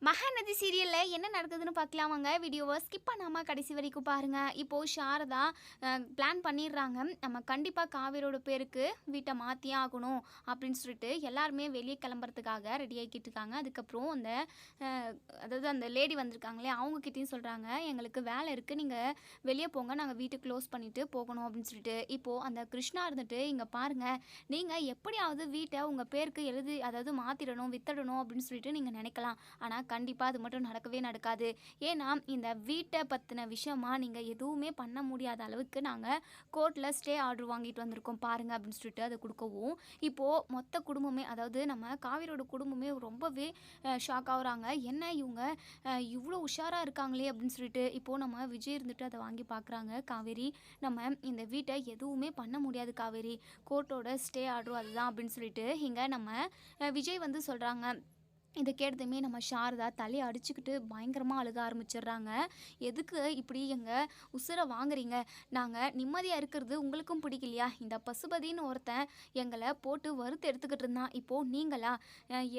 மகாநதி சீரியலில் என்ன நடக்குதுன்னு பார்க்கலாமாங்க. வீடியோவை ஸ்கிப் பண்ணாமல் கடைசி வரைக்கும் பாருங்கள். இப்போது சாரதா பிளான் பண்ணிடுறாங்க. நம்ம கண்டிப்பாக காவேரோட பேருக்கு வீட்டை மாற்றியே ஆகணும் அப்படின்னு சொல்லிட்டு எல்லாருமே வெளியே கிளம்புறதுக்காக ரெடி ஆகிக்கிட்டு இருக்காங்க. அதுக்கப்புறம் அதாவது அந்த லேடி வந்திருக்காங்களே அவங்கக்கிட்டையும் சொல்கிறாங்க, எங்களுக்கு வேலை இருக்குது, நீங்கள் வெளியே போங்க, நாங்கள் வீட்டை க்ளோஸ் பண்ணிவிட்டு போகணும் அப்படின்னு சொல்லிட்டு. இப்போது அந்த கிருஷ்ணா இருந்துட்டு, இங்கே பாருங்கள், நீங்கள் எப்படியாவது வீட்டை உங்கள் பேருக்கு எழுதி அதாவது மாற்றிடணும் வித்தடணும் அப்படின்னு சொல்லிட்டு நீங்கள் நினைக்கலாம். ஆனால் கண்டிப்பாக அது மட்டும் நடக்கவே நடக்காது. ஏன்னா இந்த வீட்டை பற்றின விஷயமா நீங்கள் எதுவுமே பண்ண முடியாத அளவுக்கு நாங்கள் கோர்ட்டில் ஸ்டே ஆர்டர் வாங்கிட்டு வந்திருக்கோம் பாருங்கள் அப்படின்னு சொல்லிட்டு அதை கொடுக்கவும், இப்போது மொத்த குடும்பமே அதாவது நம்ம காவேரோட குடும்பமே ரொம்பவே ஷாக் ஆகுறாங்க. என்ன இவங்க இவ்வளோ உஷாராக இருக்காங்களே அப்படின்னு சொல்லிட்டு. இப்போது நம்ம விஜய் இருந்துட்டு அதை வாங்கி பார்க்குறாங்க. காவேரி, நம்ம இந்த வீட்டை எதுவுமே பண்ண முடியாது காவேரி, கோர்ட்டோட ஸ்டே ஆர்டரும் அதுதான் அப்படின்னு சொல்லிட்டு இங்கே நம்ம விஜய் வந்து சொல்கிறாங்க. இதை கேட்டதுமே நம்ம சாரதா தலையை அடிச்சுக்கிட்டு பயங்கரமாக அழுக ஆரம்பிச்சிடுறாங்க. எதுக்கு இப்படி எங்கள் உசுரை வாங்குறீங்க? நாங்கள் நிம்மதியாக இருக்கிறது உங்களுக்கும் பிடிக்கலையா? இந்த பசுபதின்னு ஒருத்தன் எங்களை போட்டு வறுத்து எடுத்துக்கிட்டு இருந்தான். இப்போது நீங்களா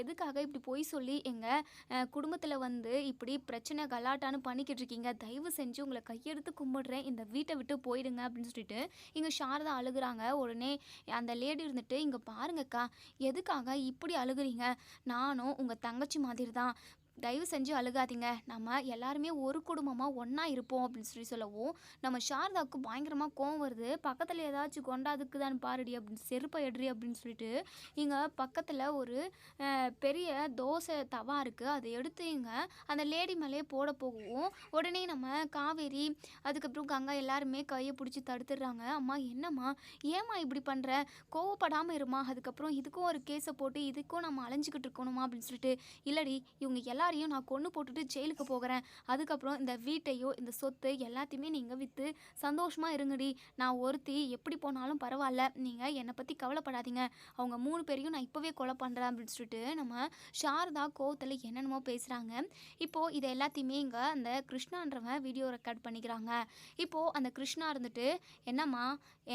எதுக்காக இப்படி பொய் சொல்லி எங்கள் குடும்பத்தில் வந்து இப்படி பிரச்சனை கலாட்டான்னு பண்ணிக்கிட்டு இருக்கீங்க? தயவு செஞ்சு உங்களை கையெடுத்து கும்பிடுறேன், இந்த வீட்டை விட்டு போயிடுங்க அப்படின்னு சொல்லிட்டு இங்கே சாரதா அழுகுறாங்க. உடனே அந்த லேடி இருந்துட்டு, இங்கே பாருங்கக்கா, எதுக்காக இப்படி அழுகுறீங்க? நானும் உங்கள் தங்கச்சி மாதிரி தான், தயவு செஞ்சு அழுகாதீங்க, நம்ம எல்லாருமே ஒரு குடும்பமாக ஒன்றா இருப்போம் அப்படின்னு சொல்லவும், நம்ம சாரதாவுக்கு பயங்கரமாக கோவம் வருது. பக்கத்தில் ஏதாச்சும் கொண்டாதுக்கு தான் பாருடி அப்படின்னு செருப்பை எடுறி அப்படின்னு சொல்லிட்டு இங்கே பக்கத்தில் ஒரு பெரிய தோசை தவா இருக்குது, அதை எடுத்து இங்கே அந்த லேடி மேலேயே போட போகவும், உடனே நம்ம காவேரி அதுக்கப்புறம் கங்கா எல்லாருமே கையை பிடிச்சி தடுத்துடுறாங்க. அம்மா என்னம்மா, ஏம்மா இப்படி பண்ணுற? கோவப்படாமல் இருமா, அதுக்கப்புறம் இதுக்கும் ஒரு கேஸை போட்டு இதுக்கும் நம்ம அலைஞ்சிக்கிட்டு இருக்கணுமா அப்படின்னு சொல்லிட்டு. இல்லடி, இவங்க எல்லாரையும் நான் கொன்று போட்டுட்டு ஜெயிலுக்கு போகிறேன், அதுக்கப்புறம் இந்த வீட்டையோ இந்த சொத்து எல்லாத்தையுமே நீங்கள் விற்று சந்தோஷமாக இருங்கடி, நான் ஒருத்தி எப்படி போனாலும் பரவாயில்ல, நீங்கள் என்னை பற்றி கவலைப்படாதீங்க, அவங்க 3 பேரையும் நான் இப்போவே கொலை பண்ணுறேன் அப்படின்னு சொல்லிட்டு நம்ம சாரதா கோவத்தில் என்னென்னமோ பேசுகிறாங்க. இப்போது இதை எல்லாத்தையுமே இங்கே அந்த கிருஷ்ணான்றவன் வீடியோ ரெக்கார்ட் பண்ணிக்கிறாங்க. இப்போது அந்த கிருஷ்ணா இருந்துட்டு, என்னம்மா,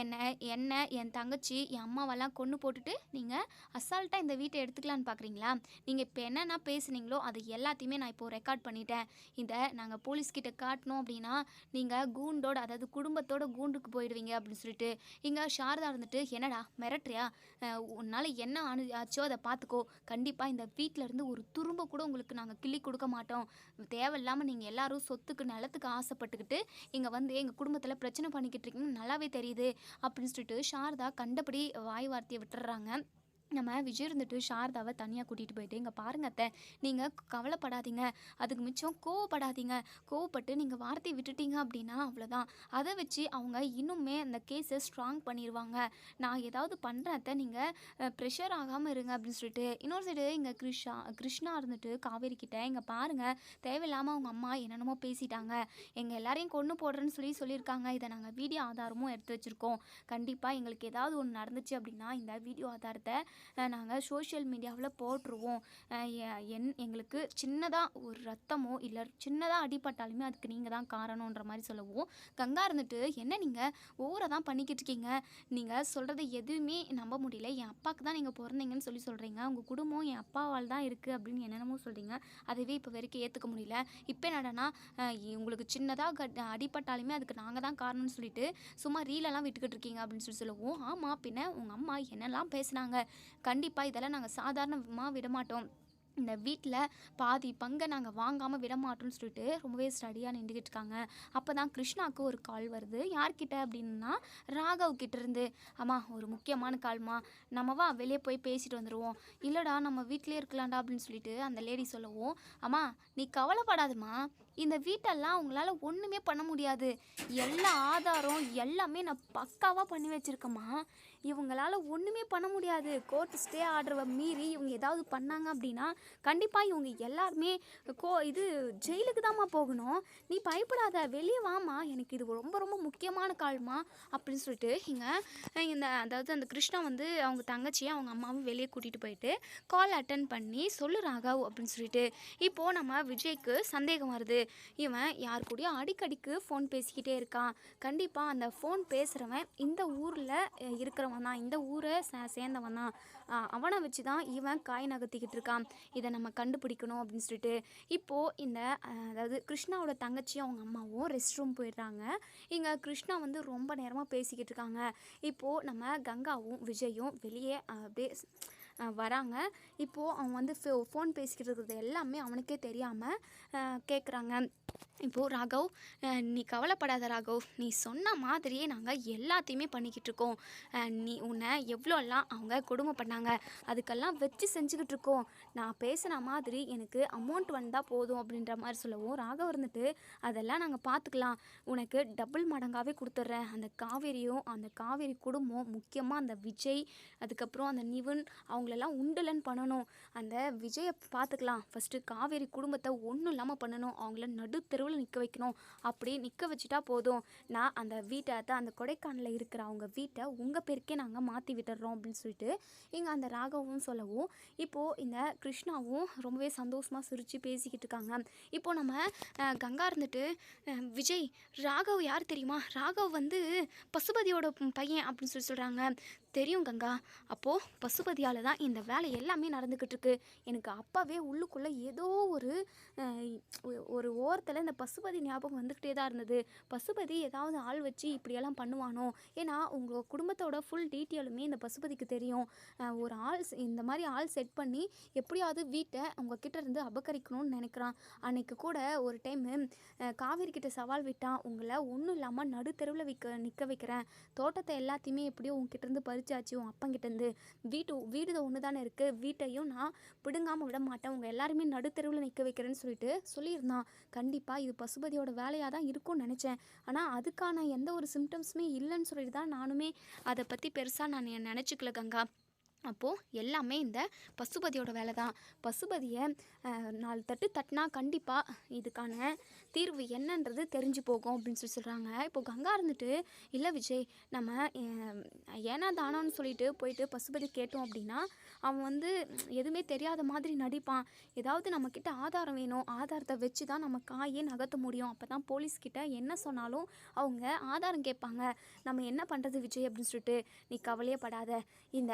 என்ன என் தங்கச்சி என் அம்மாவெல்லாம் கொன்று போட்டுட்டு நீங்கள் அசால்ட்டாக இந்த வீட்டை எடுத்துக்கலான்னு பார்க்குறீங்களா? நீங்கள் இப்போ என்னென்ன பேசுனீங்களோ அதை எல்லாத்தையுமே நான் இப்போது ரெக்கார்ட் பண்ணிட்டேன். இதை நாங்கள் போலீஸ்கிட்ட காட்டினோம் அப்படின்னா நீங்கள் கூண்டோட அதாவது குடும்பத்தோட கூண்டுக்கு போயிடுவீங்க அப்படின்னு சொல்லிட்டு இங்கே சாரதா இருந்துட்டு, என்னடா மிரட்டுறியா? உன்னால் என்ன ஆச்சோ அதை பார்த்துக்கோ, கண்டிப்பாக இந்த வீட்டிலேருந்து ஒரு துரும்ப கூட உங்களுக்கு நாங்கள் கிள்ளி கொடுக்க மாட்டோம், தேவையில்லாமல் நீங்கள் எல்லாரும் சொத்துக்கு நிலத்துக்கு ஆசைப்பட்டுக்கிட்டு இங்கே வந்து எங்கள் குடும்பத்தில் பிரச்சனை பண்ணிக்கிட்டு இருக்கீங்கன்னு நல்லாவே தெரியுது அப்படின்னு சொல்லிட்டு சாரதா கண்டபடி வாய் வார்த்தையை விட்டுறாங்க. நம்ம விஜய் இருந்துட்டு சாரதாவை தனியாக கூட்டிகிட்டு போயிட்டு, இங்கே பாருங்க அத்தை, நீங்கள் கவலைப்படாதீங்க, அதுக்கு மிச்சம் கோவப்படாதீங்க, கோவப்பட்டு நீங்கள் வார்த்தையை விட்டுட்டீங்க அப்படின்னா அவ்வளோதான், அதை வச்சு அவங்க இன்னுமே அந்த கேஸை ஸ்ட்ராங் பண்ணிடுவாங்க, நான் ஏதாவது பண்ணுறேன் அத்தை, நீங்கள் ப்ரெஷர் ஆகாமல் இருங்க அப்படின்னு சொல்லிட்டு. இன்னொரு சைடு இங்கே கிருஷ்ணா இருந்துட்டு காவேரி கிட்ட, இங்கே பாருங்கள், தேவையில்லாமல் அவங்க அம்மா என்னென்னமோ பேசிட்டாங்க, எங்கள் எல்லாரையும் கொன்று போடுறேன்னு சொல்லியிருக்காங்க, இதை நாங்கள் வீடியோ ஆதாரமும் எடுத்து வச்சுருக்கோம், கண்டிப்பாக எங்களுக்கு ஏதாவது ஒன்று நடந்துச்சு அப்படின்னா இந்த வீடியோ ஆதாரத்தை நாங்கள் சோஷியல் மீடியாவில் போட்டுருவோம், எங்களுக்கு சின்னதாக ஒரு ரத்தமோ இல்லை சின்னதாக அடிபட்டாலுமே அதுக்கு நீங்கள் தான் காரணன்ற மாதிரி சொல்லவும், கங்கா இருந்துட்டு, என்ன நீங்கள் ஓவராக தான் பண்ணிக்கிட்டு இருக்கீங்க, நீங்கள் சொல்கிறத எதுவுமே நம்ப முடியல, என் அப்பாவுக்கு தான் நீங்கள் பிறந்தீங்கன்னு சொல்கிறீங்க, உங்கள் குடும்பம் என் அப்பாவால் தான் இருக்குது அப்படின்னு என்னென்னமோ சொல்கிறீங்க, அதுவே இப்போ வரைக்கும் ஏற்றுக்க முடியல, இப்போ என்னடனா உங்களுக்கு சின்னதாக அடிபட்டாலுமே அதுக்கு நாங்கள் தான் காரணம்னு சொல்லிட்டு சும்மா ரீலெல்லாம் விட்டுக்கிட்டு இருக்கீங்க அப்படின்னு சொல்லவும், ஆமாம் பின்ன உங்கள் அம்மா என்னெல்லாம் பேசுனாங்க, கண்டிப்பாக இதெல்லாம் நாங்கள் சாதாரணமாக விடமாட்டோம், இந்த வீட்டில் பாதி பங்கை நாங்கள் வாங்காமல் விடமாட்டோம்னு சொல்லிட்டு ரொம்பவே ஸ்டடியாக நின்றுக்கிட்டு இருக்காங்க. அப்போ தான் கிருஷ்ணாவுக்கு ஒரு கால் வருது. யார்கிட்ட அப்படின்னா ராகவ் கிட்டேருந்து. அம்மா, ஒரு முக்கியமான கால்மா, நம்மவா வெளியே போய் பேசிட்டு வந்துடுவோம். இல்லைடா, நம்ம வீட்டிலே இருக்கலாம்டா அப்படின்னு சொல்லிட்டு அந்த லேடி சொல்லவும், அம்மா நீ கவலைப்படாதுமா, இந்த வீட்டெல்லாம் உங்களால் ஒன்றுமே பண்ண முடியாது, எல்லா ஆதாரம் எல்லாமே நான் பக்காவாக பண்ணி வச்சுருக்கேம்மா, இவங்களால் ஒன்றுமே பண்ண முடியாது, கோர்ட் ஸ்டே ஆர்டரை மீறி இவங்க ஏதாவது பண்ணாங்க அப்படின்னா கண்டிப்பாக இவங்க எல்லாருமே இது ஜெயிலுக்கு தாம்மா போகணும், நீ பயப்படாத, வெளியே வாமா, எனக்கு இது ரொம்ப ரொம்ப முக்கியமான கால்மா அப்படின்னு சொல்லிட்டு இந்த அதாவது அந்த கிருஷ்ணா வந்து அவங்க தங்கச்சியை அவங்க அம்மாவும் வெளியே கூட்டிகிட்டு போயிட்டு கால் அட்டன் பண்ணி சொல்லு ராகவ் அப்படின்னு சொல்லிட்டு. இப்போது நம்ம விஜய்க்கு சந்தேகம் வருது, இவன் யார் கூடயும் அடிக்கடிக்கு ஃபோன் பேசிக்கிட்டே இருக்கான், கண்டிப்பாக அந்த ஃபோன் பேசுகிறவன் இந்த ஊரில் இருக்கிறவன் சேர்ந்தவன் தான், இந்த ஊரை சேர்ந்தவன் தான், அவனை வச்சு தான் இவன் காய் நகர்த்திக்கிட்டு இருக்கான், இதை நம்ம கண்டுபிடிக்கணும் அப்படின்னு சொல்லிட்டு இப்போது இந்த அதாவது கிருஷ்ணாவோட தங்கச்சியும் அவங்க அம்மாவும் ரெஸ்ட் ரூம் போயிடுறாங்க. இங்கே கிருஷ்ணா வந்து ரொம்ப நேரமாக பேசிக்கிட்டு இருக்காங்க. இப்போது நம்ம கங்காவும் விஜயும் வெளியே அப்படியே வராங்க. இப்போது அவன் வந்து ஃபோன் பேசிக்கிட்டு இருக்கிறது எல்லாமே அவனுக்கே தெரியாமல் கேட்குறாங்க. இப்போது ராகவ், நீ கவலைப்படாத ராகவ், நீ சொன்ன மாதிரியே நாங்கள் எல்லாத்தையுமே பண்ணிக்கிட்டு இருக்கோம். நீ உன்னை எவ்வளோலாம் அவங்க கொடுமை பண்ணாங்க அதுக்கெல்லாம் வச்சு செஞ்சுக்கிட்டு இருக்கோம். நான் பேசுன மாதிரி எனக்கு அமௌண்ட் வந்தால் போதும் அப்படின்ற மாதிரி சொல்லவும், ராகவ் இருந்துட்டு அதெல்லாம் நாங்கள் பார்த்துக்கலாம், உனக்கு டபுள் மடங்காகவே கொடுத்துட்றேன். அந்த காவேரியும் அந்த காவேரி குடும்பம், முக்கியமாக அந்த விஜய், அதுக்கப்புறம் அந்த நிவின் அவங்களெல்லாம் உண்டலன்னு பண்ணணும். அந்த விஜயை பார்த்துக்கலாம், ஃபஸ்ட்டு காவேரி குடும்பத்தை ஒன்றும் இல்லாமல் பண்ணணும், அவங்கள நடுத்தெருவில் நிற்க வைக்கணும். அப்படி நிற்க வச்சுட்டா போதும், நான் அந்த வீட்டை தான் அந்த கொடைக்கானலில் இருக்கிற அவங்க வீட்டை உங்கள் பேருக்கே நாங்கள் மாற்றி விட்டுறோம் அப்படின்னு சொல்லிட்டு இங்கே அந்த ராகவும் சொல்லவும், இப்போது இந்த கிருஷ்ணாவும் ரொம்பவே சந்தோஷமாக சிரித்து பேசிக்கிட்டு இருக்காங்க. இப்போது நம்ம கங்கா இருந்துட்டு, விஜய், ராகவ் யார் தெரியுமா, ராகவ் வந்து பசுபதியோட பையன் அப்படின்னு சொல்லி சொல்கிறாங்க. தெரியும் கங்கா, அப்போது பசுபதியால் தான் இந்த வேலை எல்லாமே நடந்துக்கிட்டு இருக்கு. எனக்கு அப்பாவே உள்ளுக்குள்ளே ஏதோ ஒரு ஓரத்தில் இந்த பசுபதி ஞாபகம் வந்துக்கிட்டே தான் இருந்தது. பசுபதி ஏதாவது ஆள் வச்சு இப்படியெல்லாம் பண்ணுவானோ, ஏன்னா உங்கள் குடும்பத்தோட ஃபுல் டீட்டெயிலுமே இந்த பசுபதிக்கு தெரியும். ஒரு ஆள் இந்த மாதிரி ஆள் செட் பண்ணி எப்படியாவது வீட்டை உங்ககிட்ட இருந்து அபகரிக்கணும்னு நினைக்கிறான். அன்னைக்கு கூட ஒரு டைமு காவேரி கிட்ட சவால் விட்டான், உங்களை ஒன்றும் இல்லாமல் நடுத்தெருவில் நிற்க வைக்கிறேன், தோட்டத்தை எல்லாத்தையுமே எப்படியோ உங்ககிட்டருந்து பறிச்சாச்சு உன் அப்பங்கிட்டேருந்து, வீடு ஒன்று தானே இருக்குது, வீட்டையும் நான் பிடுங்காமல் விட மாட்டேன், உங்கள் எல்லாருமே நடுத்தெருவில் நிற்க வைக்கிறேன்னு சொல்லியிருந்தான். கண்டிப்பாக இது பசுபதியோட வேலையாக தான் இருக்கும்னு நினச்சேன். ஆனால் அதுக்கான எந்த ஒரு சிம்டம்ஸுமே இல்லைன்னு சொல்லிட்டு தான் நானுமே அதை பற்றி பெருசாக நான் நினச்சிக்கல கங்கா. அப்போது எல்லாமே இந்த பசுபதியோட வேலை தான். பசுபதியை 4 தட்டு தட்டினா கண்டிப்பாக இதுக்கான தீர்வு என்னன்றது தெரிஞ்சு போகும் அப்படின்னு சொல்கிறாங்க. இப்போது கங்கா இருந்துட்டு, இல்லை விஜய், நம்ம ஏன்னா தானோன்னு சொல்லிட்டு போயிட்டு பசுபதி கேட்டோம் அப்படின்னா அவன் வந்து எதுவுமே தெரியாத மாதிரி நடிப்பான். ஏதாவது நம்மக்கிட்ட ஆதாரம் வேணும், ஆதாரத்தை வச்சு தான் நம்ம காயே நகர்த்த முடியும். அப்போ தான் போலீஸ்கிட்ட என்ன சொன்னாலும் அவங்க ஆதாரம் கேட்பாங்க. நம்ம என்ன பண்ணுறது விஜய் அப்படின்னு சொல்லிட்டு நீ கவலையே படாத. இந்த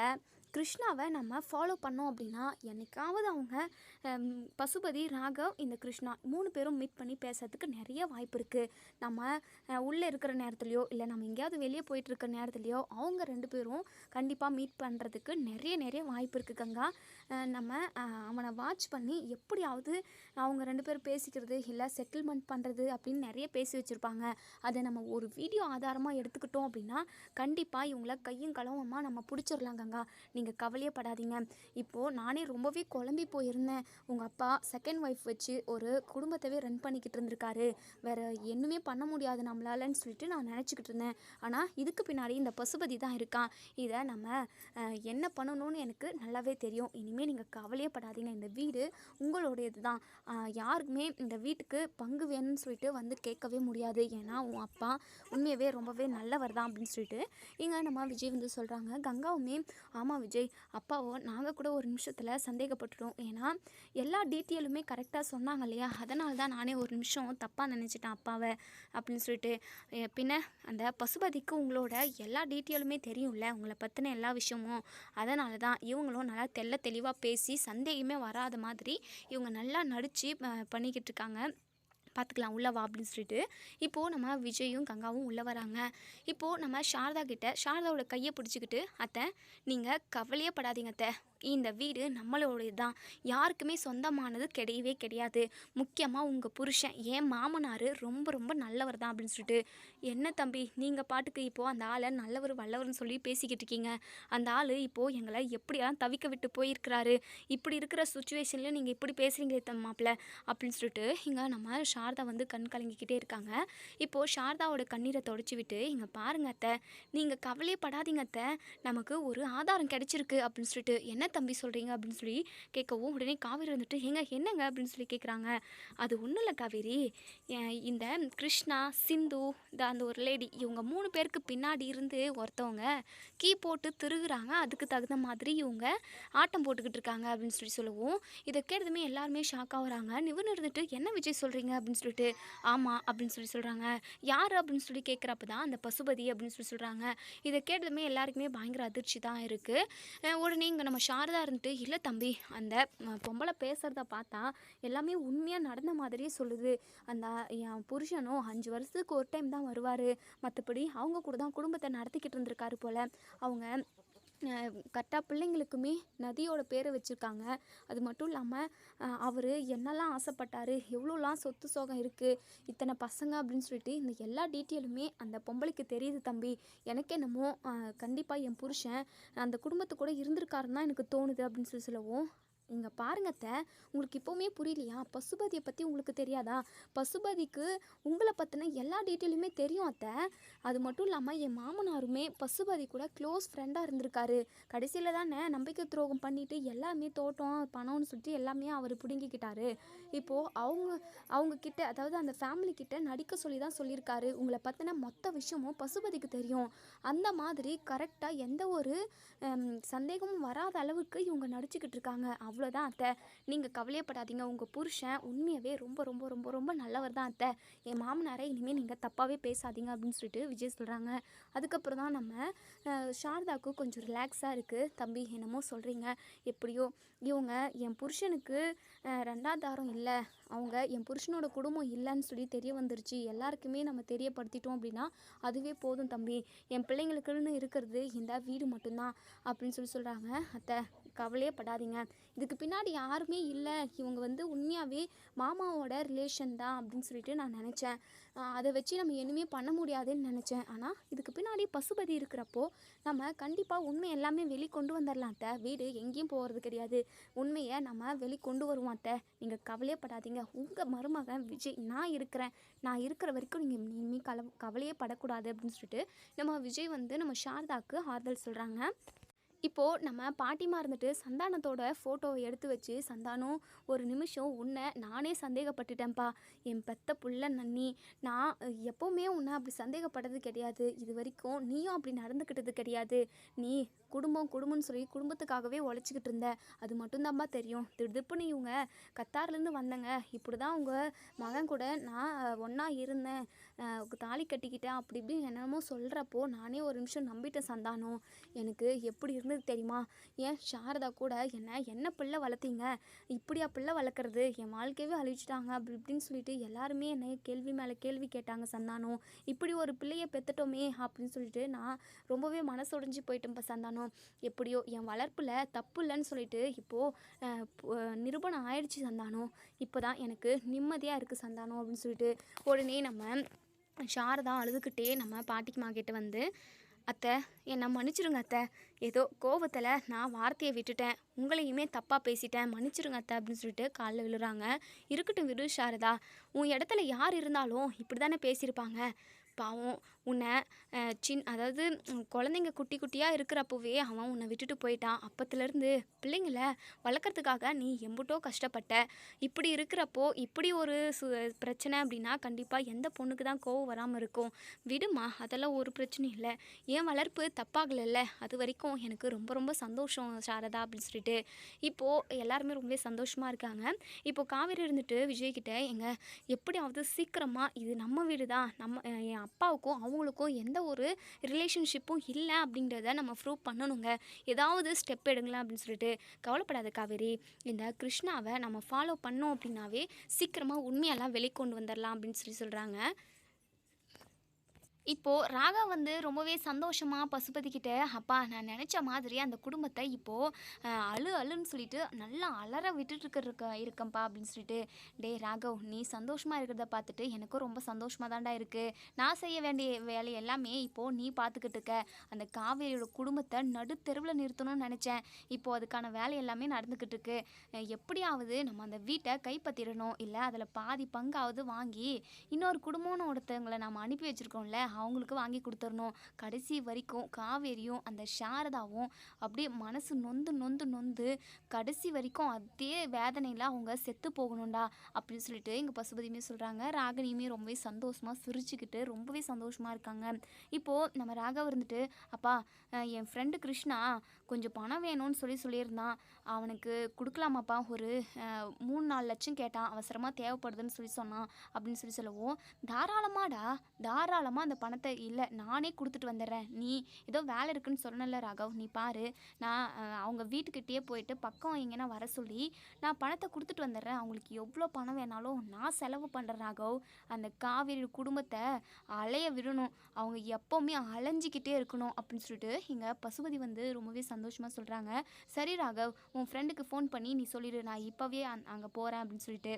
கிருஷ்ணாவை நம்ம ஃபாலோ பண்ணோம் அப்படின்னா என்னைக்காவது அவங்க பசுபதி, ராகவ், இந்த கிருஷ்ணா 3 பேரும் மீட் பண்ணி பேசுறதுக்கு நிறைய வாய்ப்பு இருக்குது. நம்ம உள்ளே இருக்கிற நேரத்துலையோ இல்லை நம்ம எங்கேயாவது வெளியே போயிட்டுருக்க நேரத்துலையோ அவங்க 2 பேரும் கண்டிப்பாக மீட் பண்ணுறதுக்கு நிறைய வாய்ப்பு இருக்குது கங்கா. நம்ம அவனை வாட்ச் பண்ணி எப்படியாவது அவங்க 2 பேரும் பேசிக்கிறது இல்லை செட்டில்மெண்ட் பண்ணுறது அப்படின்னு நிறைய பேசி வச்சுருப்பாங்க. அதை நம்ம ஒரு வீடியோ ஆதாரமாக எடுத்துக்கிட்டோம் அப்படின்னா கண்டிப்பாக இவங்கள கையும் களவுமாக நம்ம பிடிச்சிடலாம் கங்கா. நீங்கள் கவலையே படாதீங்க. இப்போது நானே ரொம்பவே குழம்பி போயிருந்தேன். உங்கள் அப்பா செகண்ட் ஒய்ஃப் வச்சு ஒரு குடும்பத்தவே ரன் பண்ணிக்கிட்டு இருந்திருக்காரு, வேறு என்னுமே பண்ண முடியாது நம்மளாலன்னு சொல்லிட்டு நான் நினச்சிக்கிட்டு இருந்தேன். ஆனால் இதுக்கு பின்னாடி இந்த பசுபதி தான் இருக்கான். இதை நம்ம என்ன பண்ணணும்னு எனக்கு நல்லாவே தெரியும். இனிமேல் நீங்கள் கவலையே படாதீங்க. இந்த வீடு உங்களுடையது தான். யாருக்குமே இந்த வீட்டுக்கு பங்கு வேணும்னு சொல்லிட்டு வந்து கேட்கவே முடியாது. ஏன்னா உன் அப்பா உண்மையாகவே ரொம்பவே நல்லவர் தான் அப்படின்னு சொல்லிட்டு இங்கே நம்ம விஜய் வந்து சொல்கிறாங்க. கங்காவுமே, ஆமாம் விஜய், அப்பாவோ நாங்கள் கூட ஒரு நிமிஷத்தில் சந்தேகப்பட்டுட்டோம். ஏன்னா எல்லா டீட்டெயிலுமே கரெக்டாக சொன்னாங்க இல்லையா, அதனால தான் நானே ஒரு நிமிஷம் தப்பாக நினச்சிட்டேன் அப்பாவை அப்படின்னு சொல்லிட்டு. பின்ன அந்த பசுபதிக்கு உங்களோட எல்லா டீட்டெயிலுமே தெரியும்ல, உங்களை பற்றின எல்லா விஷயமும். அதனால தான் இவங்களும் நல்லா தெளிவாக பேசி சந்தேகமே வராத மாதிரி இவங்க நல்லா நடித்து பண்ணிக்கிட்டு இருக்காங்க. பார்த்துக்கலாம் உள்ளே வா அப்படின்னு சொல்லிட்டு இப்போது நம்ம விஜயும் கங்காவும் உள்ளே வராங்க. இப்போது நம்ம சாரதாவோட கையை பிடிச்சிக்கிட்டு, அத்தை நீங்கள் கவலையே படாதீங்க அத்தை, இந்த வீடு நம்மளோடது தான், யாருக்குமே சொந்தமானது கிடையாது. முக்கியமாக உங்கள் புருஷன், என் மாமனார் ரொம்ப நல்லவர் தான் அப்படின்னு சொல்லிட்டு. என்ன தம்பி நீங்கள் பாட்டுக்கு இப்போது அந்த ஆளை நல்லவர் வல்லவர்னு சொல்லி பேசிக்கிட்டு இருக்கீங்க. அந்த ஆள் இப்போது எங்களை எப்படியெல்லாம் தவிக்க விட்டு போயிருக்கிறாரு. இப்படி இருக்கிற சுச்சுவேஷன்லேயும் நீங்கள் இப்படி பேசுகிறீங்களே மாப்பிள்ள அப்படின்னு சொல்லிட்டு இங்கே நம்ம சாரதா வந்து கண் கலங்கிக்கிட்டே இருக்காங்க. இப்போது சாரதாவோட கண்ணீரை தொடச்சி விட்டு, இங்கே பாருங்க அத்தை, நீங்கள் கவலையே படாதீங்க அத்தை, நமக்கு ஒரு ஆதாரம் கிடைச்சிருக்கு அப்படின்னு சொல்லிட்டு. என்ன தம்பி சொல்கிறீங்க அப்படின்னு சொல்லி கேட்கவும், உடனே காவேரி வந்துட்டு ஏங்க என்னங்க அப்படின்னு சொல்லி கேட்குறாங்க. அது ஒன்றும் இல்லை காவேரி, இந்த கிருஷ்ணா, சிந்து, அந்த ஒரு லேடி, இவங்க 3 பேருக்கு பின்னாடி இருந்து ஒருத்தவங்க கீ போட்டு திருகுறாங்க. அதுக்கு தகுந்த மாதிரி இவங்க ஆட்டம் போட்டுக்கிட்டு இருக்காங்க அப்படின்னு சொல்லி சொல்லவும், இதை கேட்டதுமே எல்லாருமே ஷாக் ஆகுறாங்க. நிவர்னு இருந்துட்டு என்ன விஜய் சொல்கிறீங்க அப்படின்னு சொல்லிட்டு, ஆமாம் அப்படின்னு சொல்லி சொல்கிறாங்க. யார் அப்படின்னு சொல்லி கேட்குறப்ப தான் அந்த பசுபதி அப்படின்னு சொல்லி சொல்கிறாங்க. இதை கேட்டதுமே எல்லாருக்குமே பயங்கர அதிர்ச்சி தான் இருக்குது. உடனே இங்கே நம்ம சாரதா இருந்துட்டு, இல்லை தம்பி, அந்த பொம்பளை பேசுகிறத பார்த்தா எல்லாமே உண்மையாக நடந்த மாதிரியே சொல்லுது. அந்த என் புருஷனும் 5 வருஷத்துக்கு ஒரு டைம் தான் வருவார், மற்றபடி அவங்க கூட தான் குடும்பத்தை நடத்திக்கிட்டு இருந்திருக்காரு போல். அவங்க கரெக்டாக பிள்ளைங்களுக்குமே நதியோட பேரை வச்சுருக்காங்க. அது மட்டும் இல்லாமல் அவர் என்னெல்லாம் ஆசைப்பட்டார், எவ்வளோலாம் சொத்து சோகம் இருக்குது, இத்தனை பசங்க அப்படின்னு சொல்லிட்டு இந்த எல்லா டீட்டெயிலுமே அந்த பொம்பளைக்கு தெரியுது தம்பி. எனக்கு என்னமோ கண்டிப்பாக என் புருஷன் அந்த குடும்பத்து கூட இருந்திருக்காருன்னு தான் எனக்கு தோணுது அப்படின்னு சொல்லி சொல்லவும், இங்கே பாருங்க அத்தை, உங்களுக்கு இப்போவுமே புரியலையா? பசுபதியை பற்றி உங்களுக்கு தெரியாதா? பசுபதிக்கு உங்களை பற்றின எல்லா டீட்டெயிலுமே தெரியும் அத்தை. அது மட்டும் இல்லாமல் என் மாமனாருமே பசுபதி கூட க்ளோஸ் ஃப்ரெண்டாக இருந்திருக்காரு. கடைசியில் தானே நம்பிக்கை துரோகம் பண்ணிட்டு எல்லாமே தோட்டம் பணம்னு சொல்லிட்டு எல்லாமே அவர் பிடுங்கிக்கிட்டாரு. இப்போது அவங்க கிட்ட, அதாவது அந்த ஃபேமிலி கிட்ட நடிக்க சொல்லி தான் சொல்லியிருக்காரு. உங்களை பற்றின மொத்த விஷயமும் பசுபதிக்கு தெரியும். அந்த மாதிரி கரெக்டாக எந்த ஒரு சந்தேகமும் வராத அளவுக்கு இவங்க நடிச்சுக்கிட்டு இருக்காங்க. அவ்வளோதான் அத்தை, நீங்கள் கவலையப்படாதீங்க. உங்கள் புருஷன் உண்மையாகவே ரொம்ப ரொம்ப ரொம்ப ரொம்ப நல்லவர் தான் அத்தை. என் மாமனாரை இனிமேல் நீங்கள் தப்பாகவே பேசாதீங்க அப்படின்னு சொல்லிட்டு விஜய் சொல்கிறாங்க. அதுக்கப்புறம் தான் நம்ம சாரதாவுக்கு கொஞ்சம் ரிலாக்ஸாக இருக்குது. தம்பி என்னமோ சொல்கிறீங்க, எப்படியோ இவங்க என் புருஷனுக்கு 2ஆம் தாரம் இல்லை, அவங்க என் புருஷனோட குடும்பம் இல்லைன்னு சொல்லி தெரிய வந்துருச்சு. எல்லாருக்குமே நம்ம தெரியப்படுத்திட்டோம் அப்படின்னா அதுவே போதும் தம்பி. என் பிள்ளைங்களுக்குன்னு இருக்கிறது இந்த வீடு மட்டும்தான் அப்படின்னு சொல்லி சொல்கிறாங்க. அத்தை கவலையே படாதீங்க, இதுக்கு பின்னாடி யாருமே இல்லை, இவங்க உண்மையாகவே மாமாவோட ரிலேஷன் தான் அப்படின்னு சொல்லிட்டு நான் நினச்சேன். அதை வச்சு நம்ம எதுவுமே பண்ண முடியாதுன்னு நினச்சேன். ஆனால் இதுக்கு பின்னாடி பசுபதி இருக்கிறப்போ நம்ம கண்டிப்பாக உண்மை எல்லாமே வெளிக்கொண்டு வந்துடலாம் அத்தை. வீடு எங்கேயும் போகிறது கிடையாது, உண்மையை நம்ம வெளிக்கொண்டு வருவோம் அத்தை. நீங்கள் கவலையே படாதீங்க. உங்கள் மருமகன் விஜய் நான் இருக்கிறேன், நான் இருக்கிற வரைக்கும் நீங்கள் இனிமேல் கவலையே படக்கூடாது அப்படின்னு சொல்லிட்டு நம்ம விஜய் நம்ம சாரதாவுக்கு ஆறுதல் சொல்கிறாங்க. இப்போது நம்ம பாட்டிமா இருந்துட்டு சந்தானத்தோட ஃபோட்டோவை எடுத்து வச்சு, சந்தானம் ஒரு நிமிஷம் உன்னை நானே சந்தேகப்பட்டுட்டேன்ப்பா, என் பெத்த புள்ள நன்னி, நான் எப்போவுமே உன்னை அப்படி சந்தேகப்பட்டது கிடையாது, இது வரைக்கும் நீயும் அப்படி நடந்துக்கிட்டது கிடையாது, நீ குடும்பம்னு சொல்லி குடும்பத்துக்காகவே உழைச்சிக்கிட்டு இருந்த, அது மட்டும்தான்ப்பா தெரியும். திடுப்புன்னு இவங்க கத்தார்லேருந்து வந்தேங்க, இப்படி தான் உங்கள் மகன் கூட நான் ஒன்றா இருந்தேன், தாலி கட்டிக்கிட்டேன் அப்படி இப்படி என்னமோ சொல்கிறப்போ நானே ஒரு நிமிஷம் நம்பிட்டேன் சந்தானம். எனக்கு எப்படி இருந்தது தெரியுமா? ஏன் சாரதா கூட என்ன பிள்ளை வளர்த்தீங்க, இப்படியா பிள்ளை வளர்க்குறது, என் வாழ்க்கையவே அழிச்சிட்டாங்க அப்படி இப்படின்னு சொல்லிட்டு எல்லாருமே என்னை கேள்வி மேலே கேள்வி கேட்டாங்க சந்தானம். இப்படி ஒரு பிள்ளையை பெற்றுட்டோமே அப்படின்னு சொல்லிட்டு நான் ரொம்பவே மனசுடைஞ்சு போயிட்டேன்ப்பா சந்தானம். எப்படியோ என் வளர்ப்பில் தப்பு இல்லைன்னு சொல்லிட்டு இப்போது நிரூபணம் ஆயிடுச்சு சந்தானம். இப்போ தான் எனக்கு நிம்மதியாக இருக்குது சந்தானம் அப்படின்னு சொல்லிட்டு உடனே நம்ம சாரதா அழுதுகிட்டே நம்ம பாட்டிக்குமா கிட்ட அத்தை என்னை மன்னிச்சிருங்க அத்தை, ஏதோ கோவத்தில் நான் வார்த்தையை விட்டுட்டேன், உங்களையுமே தப்பாக பேசிட்டேன், மன்னிச்சிருங்க அத்தை அப்படின்னு சொல்லிட்டு காலில் விழுறாங்க. இருக்கட்டும் விடு சாரதா, உன் இடத்துல யார் இருந்தாலும் இப்படி தானே பேசியிருப்பாங்க. பாவம் உன்னை அதாவது குழந்தைங்க குட்டி குட்டியாக இருக்கிறப்பவே அவன் உன்னை விட்டுட்டு போயிட்டான். அப்பத்துலேருந்து பிள்ளைங்களை வளர்க்குறதுக்காக நீ எம்புட்டோ கஷ்டப்பட்ட. இப்படி இருக்கிறப்போ இப்படி ஒரு பிரச்சனை அப்படின்னா கண்டிப்பாக எந்த பொண்ணுக்கு தான் கோவம் வராமல் இருக்கும். விடுமா, அதெல்லாம் ஒரு பிரச்சனையும் இல்லை. என் வளர்ப்பு தப்பாகலைல்ல, அது வரைக்கும் எனக்கு ரொம்ப ரொம்ப சந்தோஷம் சாரதா அப்படின்னு சொல்லிட்டு இப்போது எல்லாருமே ரொம்பவே சந்தோஷமாக இருக்காங்க. இப்போது காவேரி இருந்துட்டு விஜய்கிட்ட, எங்க எப்படியாவது சீக்கிரமாக இது நம்ம வீடு தான், என் அப்பாவுக்கும் அவங்களுக்கும் எந்த ஒரு ரிலேஷன்ஷிப்பும் இல்லை அப்படின்றத நம்ம ப்ரூவ் பண்ணணுங்க, ஏதாவது ஸ்டெப் எடுங்களேன் அப்படின்னு சொல்லிட்டு. கவலைப்படாத காவேரி, இந்த கிருஷ்ணாவை நம்ம ஃபாலோ பண்ணோம் அப்படின்னாவே சீக்கிரமாக உண்மையெல்லாம் வெளிக்கொண்டு வந்துடலாம் அப்படின்னு சொல்லி சொல்கிறாங்க. இப்போது ராகா ரொம்பவே சந்தோஷமாக பசுபதிக்கிட்ட, அப்பா நான் நினச்ச மாதிரி அந்த குடும்பத்தை இப்போது அழுன்னு சொல்லிட்டு நல்லா அலற விட்டுட்டு இருக்கேன்ப்பா அப்படின்னு சொல்லிட்டு. டே ராகவ், நீ சந்தோஷமாக இருக்கிறத பார்த்துட்டு எனக்கும் ரொம்ப சந்தோஷமாக தான்டா இருக்குது. நான் செய்ய வேண்டிய வேலை எல்லாமே இப்போது நீ பார்த்துக்கிட்டு இருக்க. அந்த காவேரியோட குடும்பத்தை நடுத்தெருவில் நிறுத்தணும்னு நினச்சேன், இப்போது அதுக்கான வேலை எல்லாமே நடந்துக்கிட்டு இருக்கு. எப்படியாவது நம்ம அந்த வீட்டை கைப்பற்றிடணும், இல்லை அதில் பாதி பங்காவது வாங்கி இன்னொரு குடும்பம்னு ஒருத்தவங்களை நம்ம அனுப்பி வச்சுருக்கோம்ல அவங்களுக்கு வாங்கி கொடுத்துடணும். கடைசி வரைக்கும் காவேரியும் அந்த சாரதாவும் அப்படியே மனசு நொந்து நொந்து நொந்து கடைசி வரைக்கும் அதே வேதனையில் அவங்க செத்து போகணும்டா அப்படின்னு சொல்லிட்டு எங்கள் பசுபதியுமே சொல்கிறாங்க. ராகினியுமே ரொம்பவே சந்தோஷமாக சிரிச்சுக்கிட்டு ரொம்பவே சந்தோஷமாக இருக்காங்க. இப்போது நம்ம ராகவ் இருந்துட்டு, அப்பா என் ஃப்ரெண்டு கிருஷ்ணா கொஞ்சம் பணம் வேணும்னு சொல்லியிருந்தான், அவனுக்கு கொடுக்கலாமாப்பா, ஒரு 3-4 லட்சம் கேட்டான், அவசரமாக தேவைப்படுதுன்னு சொன்னான் அப்படின்னு சொல்லவும், தாராளமாடா, தாராளமாக அந்த பணத்தை இல்லை நானே கொடுத்துட்டு வந்துடுறேன், நீ ஏதோ வேலை இருக்குன்னு சொன்னல ராகவ், நீ பாரு, நான் அவங்க வீட்டுக்கிட்டே போயிட்டு பக்கம் எங்கன்னா வர சொல்லி நான் பணத்தை கொடுத்துட்டு வந்துடுறேன், அவங்களுக்கு எவ்வளோ பணம் வேணாலும் நான் செலவு பண்ணுறேன் ராகவ், அந்த காவேரி குடும்பத்தை அலைய விடணும், அவங்க எப்போவுமே அலைஞ்சிக்கிட்டே இருக்கணும் அப்படின்னு சொல்லிட்டு எங்கள் பசுபதி வந்து ரொம்பவே சந்தோஷமாக சொல்கிறாங்க. சரி ராகவ், உன் ஃப்ரெண்டுக்கு ஃபோன் பண்ணி நீ சொல்லிடு, நான் இப்போவே அங்கே போகிறேன் அப்படின்னு சொல்லிட்டு.